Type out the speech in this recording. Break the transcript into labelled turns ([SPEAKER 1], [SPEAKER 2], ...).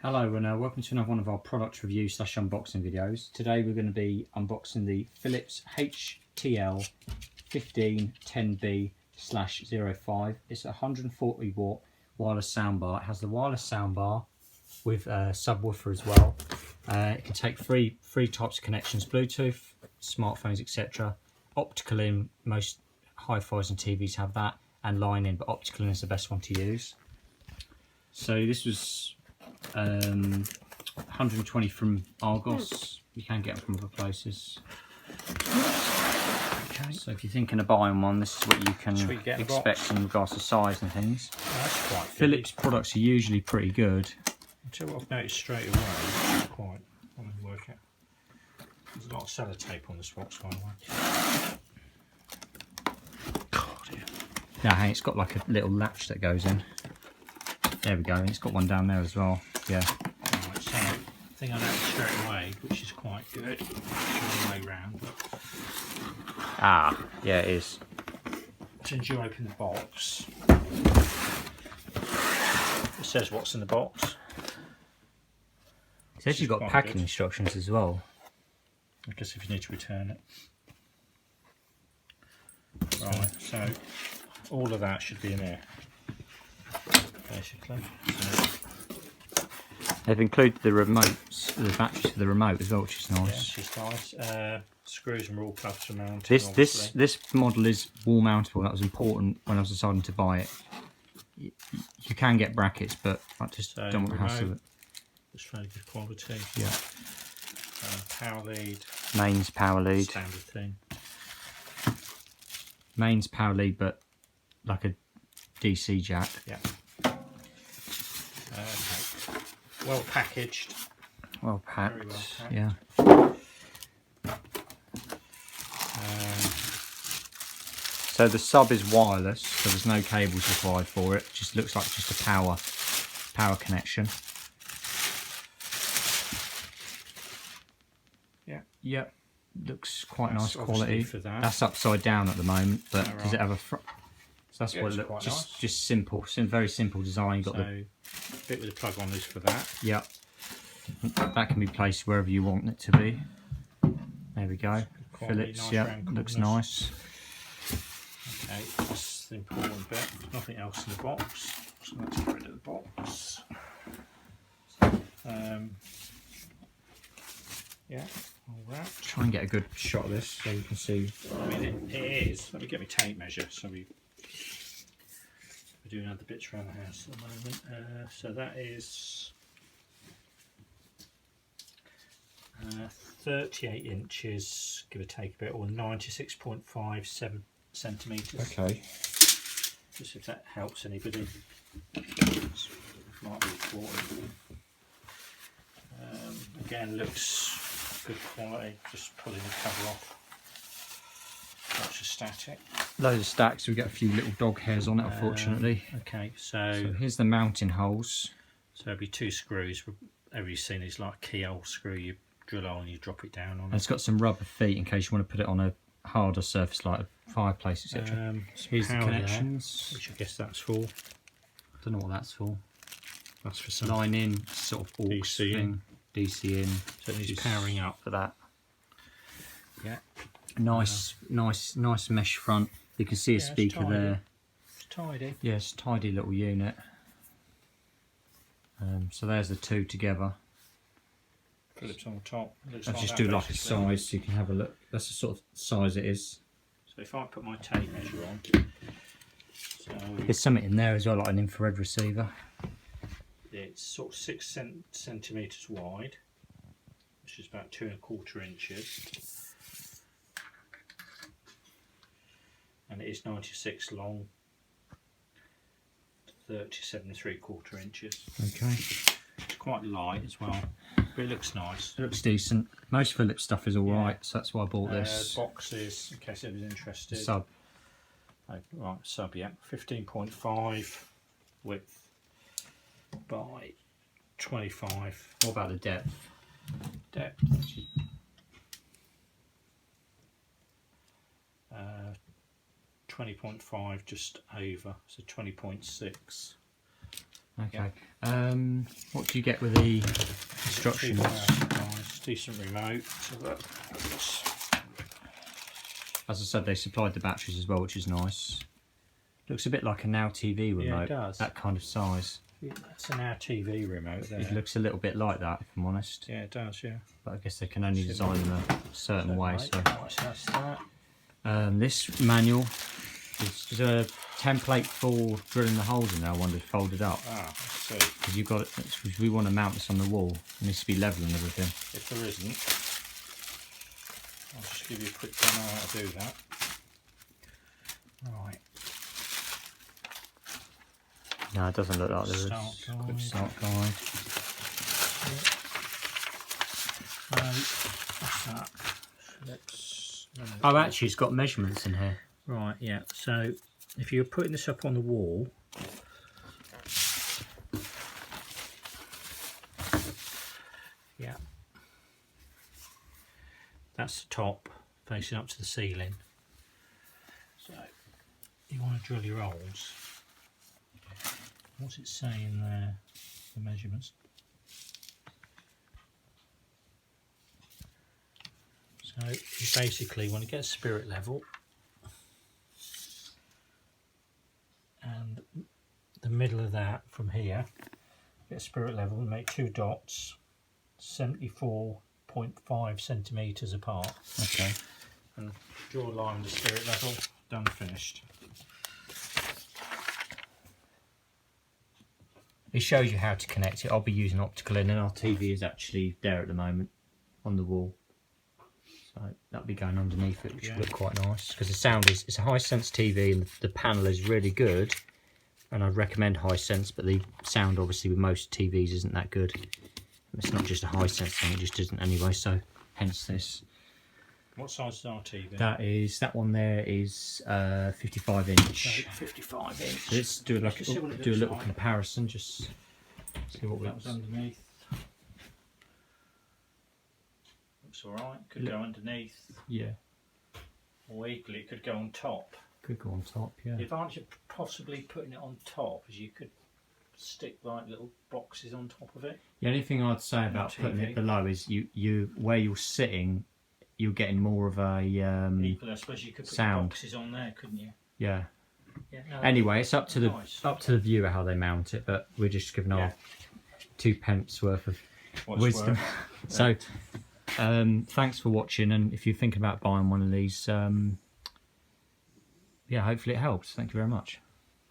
[SPEAKER 1] Hello and welcome to another one of our product review / unboxing videos. Today we're going to be unboxing the Philips HTL1510B/05. It's a 140 watt wireless soundbar. It has the wireless soundbar with a subwoofer as well. It can take three types of connections: Bluetooth, smartphones, etc. Optical In, most hi-fis and TVs have that, and line in, but Optical In is the best one to use. So this was 120 from Argos. You can get them from other places. Okay. So if you're thinking of buying one, this is what you can expect in regards to size and things.
[SPEAKER 2] Oh, that's quite
[SPEAKER 1] Philips products are usually pretty good.
[SPEAKER 2] I'll tell you what I've noticed straight away. Quite. I'm going to work it. There's a lot of sellotape on this box, by the way. God, yeah.
[SPEAKER 1] Yeah, hey, it's got like a little latch that goes in. There we go, and it's got one down there as well. Yeah.
[SPEAKER 2] Right, so the thing I noticed straight away, which is quite good, all the way round.
[SPEAKER 1] Ah, yeah, it is.
[SPEAKER 2] As soon as you open the box, it says what's in the box.
[SPEAKER 1] It says you've got packing instructions as well.
[SPEAKER 2] I guess if you need to return it. Right, so all of that should be in here, basically. So,
[SPEAKER 1] they've included the remotes, the batteries for the remote as well, which is nice.
[SPEAKER 2] yeah, which is nice. Screws and rule plugs for mounting.
[SPEAKER 1] This model is wall mountable. That was important when I was deciding to buy it. You can get brackets, but I just don't want to hassle it.
[SPEAKER 2] It's fairly good quality.
[SPEAKER 1] Yeah.
[SPEAKER 2] Power lead.
[SPEAKER 1] Mains power lead.
[SPEAKER 2] Standard thing.
[SPEAKER 1] Mains power lead, but like a DC jack.
[SPEAKER 2] Yeah. Okay. Well packaged.
[SPEAKER 1] Well packed.
[SPEAKER 2] Very well packed.
[SPEAKER 1] Yeah. So the sub is wireless, so there's no cables required for it. Just looks like just a power connection.
[SPEAKER 2] Yeah.
[SPEAKER 1] Yep. Looks quite nice quality.
[SPEAKER 2] For that.
[SPEAKER 1] That's upside down at the moment, but does it have a front? So that's what it looks.
[SPEAKER 2] Nice.
[SPEAKER 1] Just simple, very simple design. You've got
[SPEAKER 2] the bit with the plug on is for that.
[SPEAKER 1] Yep. That can be placed wherever you want it to be. There we go. Phillips,
[SPEAKER 2] nice,
[SPEAKER 1] yeah, looks nice.
[SPEAKER 2] Okay, that's the important bit. Nothing else in the box, so let's get rid of the box. Yeah, all that.
[SPEAKER 1] Try and get a good shot of this so you can see.
[SPEAKER 2] I mean, it is. Let me get my tape measure. So we're doing other bits around the house at the moment. So that is 38 inches, give or take a bit, or 96.57 centimetres.
[SPEAKER 1] Okay.
[SPEAKER 2] Just if that helps anybody. Might be important. Again, looks good quality. Just pulling the cover off. Lots of static.
[SPEAKER 1] Loads of stacks. We get a few little dog hairs on it, unfortunately.
[SPEAKER 2] Okay, so
[SPEAKER 1] here's the mounting holes.
[SPEAKER 2] So there'll be two screws. Everybody's seen these like keyhole screw. You drill a hole and you drop it down on
[SPEAKER 1] And
[SPEAKER 2] it.
[SPEAKER 1] it's got some rubber feet in case you want to put it on a harder surface like a fireplace, etc. Here's the connections,
[SPEAKER 2] which I guess that's for.
[SPEAKER 1] Don't know what that's for.
[SPEAKER 2] That's for some
[SPEAKER 1] line in, sort of aux
[SPEAKER 2] DC
[SPEAKER 1] thing. DC in.
[SPEAKER 2] So it needs powering up
[SPEAKER 1] for that.
[SPEAKER 2] Yeah.
[SPEAKER 1] Nice mesh front. You can see a speaker there.
[SPEAKER 2] It's tidy.
[SPEAKER 1] Yes, tidy little unit. So there's the two together.
[SPEAKER 2] Phillips on the top.
[SPEAKER 1] Let's just do like a size so you can have a look. That's the sort of size it is.
[SPEAKER 2] So if I put my tape measure on,
[SPEAKER 1] there's something in there as well, like an infrared receiver.
[SPEAKER 2] It's sort of 6 centimetres wide, which is about 2 1/4 inches, and it is 96 long, 37 3/4 inches.
[SPEAKER 1] Okay.
[SPEAKER 2] It's quite light as well, but it looks nice.
[SPEAKER 1] It looks decent. Most Philips stuff is alright, so that's why I bought this.
[SPEAKER 2] Boxes, in case anyone's interested.
[SPEAKER 1] Sub.
[SPEAKER 2] Oh, right, sub, yeah. 15.5 width by 25.
[SPEAKER 1] What about the depth?
[SPEAKER 2] Depth. 20.5, just over, so 20.6.
[SPEAKER 1] Okay. What do you get with the instructions?
[SPEAKER 2] Nice, decent remote.
[SPEAKER 1] As I said, they supplied the batteries as well, which is nice. Looks a bit like a Now TV remote.
[SPEAKER 2] Yeah, it does.
[SPEAKER 1] That kind of size.
[SPEAKER 2] That's an Now TV remote there.
[SPEAKER 1] It looks a little bit like that, if I'm honest.
[SPEAKER 2] Yeah, it does, yeah.
[SPEAKER 1] But I guess they can only design them a certain way. So
[SPEAKER 2] Right, so that's that.
[SPEAKER 1] this manual is a template for drilling the holes in there. I wonder, folded up.
[SPEAKER 2] Ah, let's see.
[SPEAKER 1] Because you've got it. Because we want to mount this on the wall. It needs to be level and everything.
[SPEAKER 2] If there isn't, I'll just give you a quick demo how to do that. Right.
[SPEAKER 1] No, it doesn't look like there is.
[SPEAKER 2] Start
[SPEAKER 1] Quick
[SPEAKER 2] guide.
[SPEAKER 1] start guide.
[SPEAKER 2] What's that? Phillips.
[SPEAKER 1] Oh, actually, it's got measurements in here.
[SPEAKER 2] Right, yeah. So if you're putting this up on the wall, yeah, that's the top facing up to the ceiling. So you want to drill your holes. What's it saying there? The measurements. So you basically want to get a spirit level, and the middle of that from here, get a spirit level and make 2 dots 74.5 centimetres apart.
[SPEAKER 1] Okay.
[SPEAKER 2] And draw a line with the spirit level. Done, finished.
[SPEAKER 1] It shows you how to connect it. I'll be using Optical In, and our TV is actually there at the moment on the wall. So that'll be going underneath it, which will look quite nice. Because the sound is, it's a Hisense TV, and the panel is really good. And I'd recommend Hisense, but the sound obviously with most TVs isn't that good. It's not just a Hisense thing, it just isn't anyway, so hence this.
[SPEAKER 2] What size is our TV?
[SPEAKER 1] That one there is 55 inch.
[SPEAKER 2] So 55 inch.
[SPEAKER 1] Let's do like
[SPEAKER 2] Let's see what it
[SPEAKER 1] do a
[SPEAKER 2] looks
[SPEAKER 1] little
[SPEAKER 2] like.
[SPEAKER 1] comparison, just see what
[SPEAKER 2] That was underneath. Looks alright. Could go underneath.
[SPEAKER 1] Yeah,
[SPEAKER 2] Or equally it could go on top.
[SPEAKER 1] could go on top. Yeah.
[SPEAKER 2] The advantage of possibly putting it on top is you could stick like little boxes on top of it.
[SPEAKER 1] The only thing I'd say about putting it
[SPEAKER 2] TV.
[SPEAKER 1] below is you where you're sitting, you're getting more of a
[SPEAKER 2] Equally, I suppose you could put
[SPEAKER 1] sound.
[SPEAKER 2] boxes on there, couldn't you?
[SPEAKER 1] yeah.
[SPEAKER 2] Yeah. No,
[SPEAKER 1] Anyway, it's up to the
[SPEAKER 2] nice.
[SPEAKER 1] the viewer how they mount it, but we're just giving our 2 pence worth of
[SPEAKER 2] What's
[SPEAKER 1] wisdom.
[SPEAKER 2] worth.
[SPEAKER 1] So, thanks for watching, and if you're thinking about buying one of these, yeah, hopefully it helps. Thank you very much.